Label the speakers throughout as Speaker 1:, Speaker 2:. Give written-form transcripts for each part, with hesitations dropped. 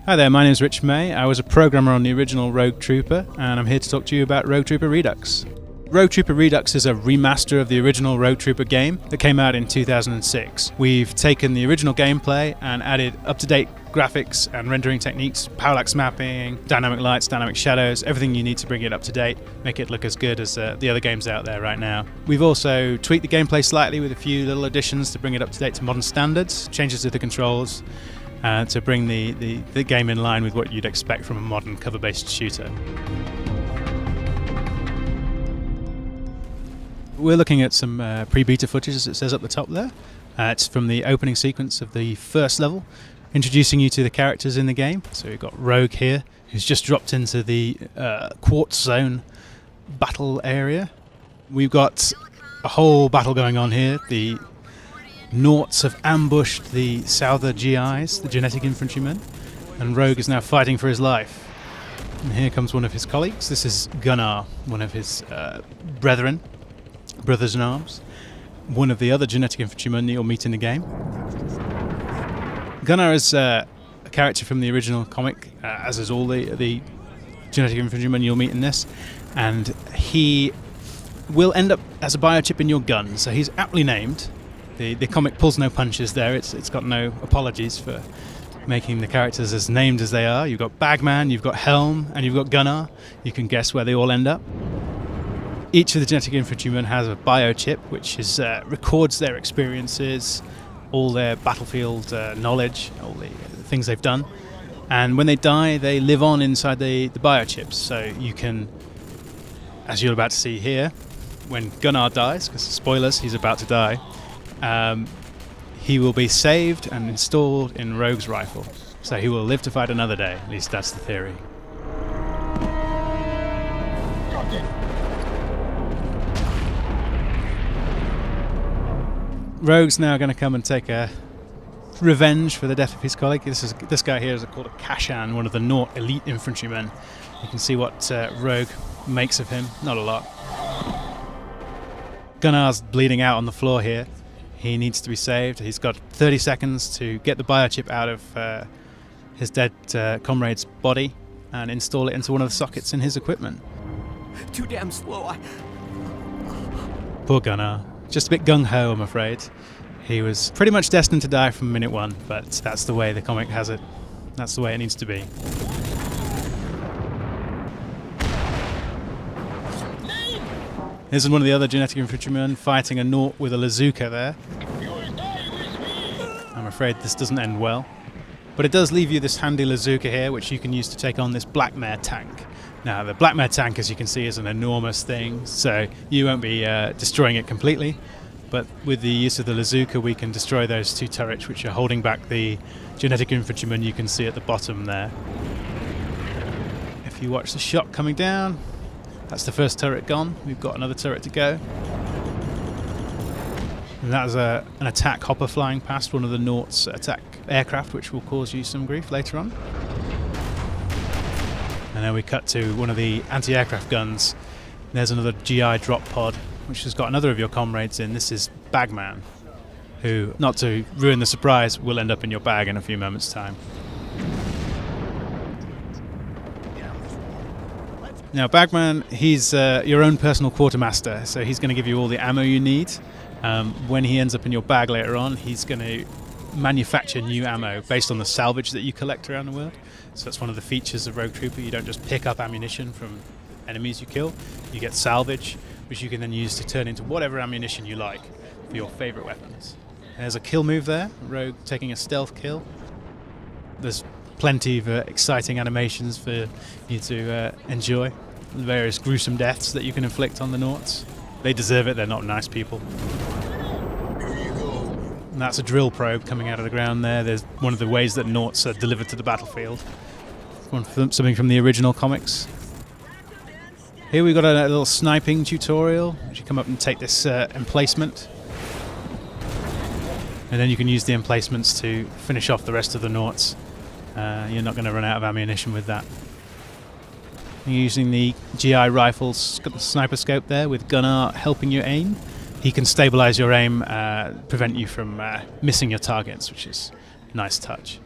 Speaker 1: Hi there, my name is Rich May. I was a programmer on the original Rogue Trooper, and I'm here to talk to you about Rogue Trooper Redux. Rogue Trooper Redux is a remaster of the original Rogue Trooper game that came out in 2006. We've taken the original gameplay and added up-to-date graphics and rendering techniques, parallax mapping, dynamic lights, dynamic shadows, everything you need to bring it up to date, make it look as good as the other games out there right now. We've also tweaked the gameplay slightly with a few little additions to bring it up to date to modern standards, changes to the controls, to bring the game in line with what you'd expect from a modern cover-based shooter. We're looking at some pre-beta footage, as it says up the top there. It's from the opening sequence of the first level, introducing you to the characters in the game. So we've got Rogue here, who's just dropped into the Quartz Zone battle area. We've got a whole battle going on here. The Naughts have ambushed the Souther GIs, the genetic infantrymen, and Rogue is now fighting for his life. And here comes one of his colleagues. This is Gunnar, one of his brothers in arms, one of the other genetic infantrymen you'll meet in the game. Gunnar is a character from the original comic, as is all the genetic infantrymen you'll meet in this, and he will end up as a biochip in your gun, so he's aptly named. The comic pulls no punches there. It's got no apologies for making the characters as named as they are. You've got Bagman, you've got Helm, and you've got Gunnar. You can guess where they all end up. Each of the genetic infantrymen has a biochip, which records their experiences, all their battlefield knowledge, all the things they've done. And when they die, they live on inside the biochips. So you can, as you're about to see here, when Gunnar dies, because spoilers, he's about to die, he will be saved and installed in Rogue's rifle. So he will live to fight another day. At least that's the theory. Rogue's now going to come and take a revenge for the death of his colleague. This guy here is called a Kashan, one of the Naught elite infantrymen. You can see what Rogue makes of him. Not a lot. Gunnar's bleeding out on the floor here. He needs to be saved. He's got 30 seconds to get the biochip out of his dead comrade's body and install it into one of the sockets in his equipment.
Speaker 2: Too damn slow.
Speaker 1: Poor Gunnar. Just a bit gung-ho, I'm afraid. He was pretty much destined to die from minute one, but that's the way the comic has it. That's the way it needs to be. Here's one of the other genetic infantrymen fighting a Naught with a Lazooka there. I'm afraid this doesn't end well. But it does leave you this handy Lazooka here, which you can use to take on this Black Mare tank. Now, the Black Mare tank, as you can see, is an enormous thing, so you won't be destroying it completely. But with the use of the Lazooka, we can destroy those two turrets, which are holding back the genetic infantrymen you can see at the bottom there. If you watch the shot coming down, that's the first turret gone. We've got another turret to go. And that was an attack hopper flying past one of the Naught's attack aircraft, which will cause you some grief later on. And then we cut to one of the anti-aircraft guns. There's another GI drop pod, which has got another of your comrades in. This is Bagman, who, not to ruin the surprise, will end up in your bag in a few moments' time. Now, Bagman, he's your own personal quartermaster, so he's going to give you all the ammo you need. When he ends up in your bag later on, he's going to manufacture new ammo based on the salvage that you collect around the world. So that's one of the features of Rogue Trooper. You don't just pick up ammunition from enemies you kill. You get salvage, which you can then use to turn into whatever ammunition you like for your favorite weapons. There's a kill move there, Rogue taking a stealth kill. There's plenty of exciting animations for you to enjoy. The various gruesome deaths that you can inflict on the Naughts. They deserve it, they're not nice people. And that's a drill probe coming out of the ground there. There's one of the ways that Naughts are delivered to the battlefield. Something from the original comics. Here we've got a little sniping tutorial, which you come up and take this emplacement. And then you can use the emplacements to finish off the rest of the Naughts. You're not going to run out of ammunition with that. You're using the GI rifle's got the sniper scope there with Gunnar helping you aim. He can stabilize your aim, prevent you from missing your targets, which is a nice touch.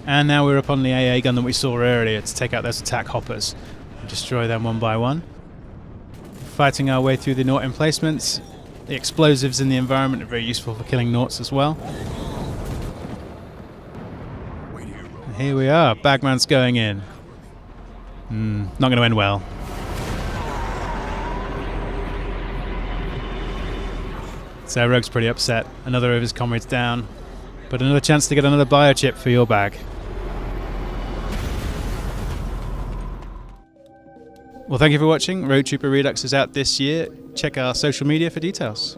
Speaker 1: And now we're up on the AA gun that we saw earlier to take out those attack hoppers and destroy them one by one. Fighting our way through the Naut emplacements. The explosives in the environment are very useful for killing Nauts as well. And here we are, Bagman's going in. Not going to end well. So Rogue's pretty upset. Another of his comrades down. But another chance to get another biochip for your bag. Well, thank you for watching. Rogue Trooper Redux is out this year. Check our social media for details.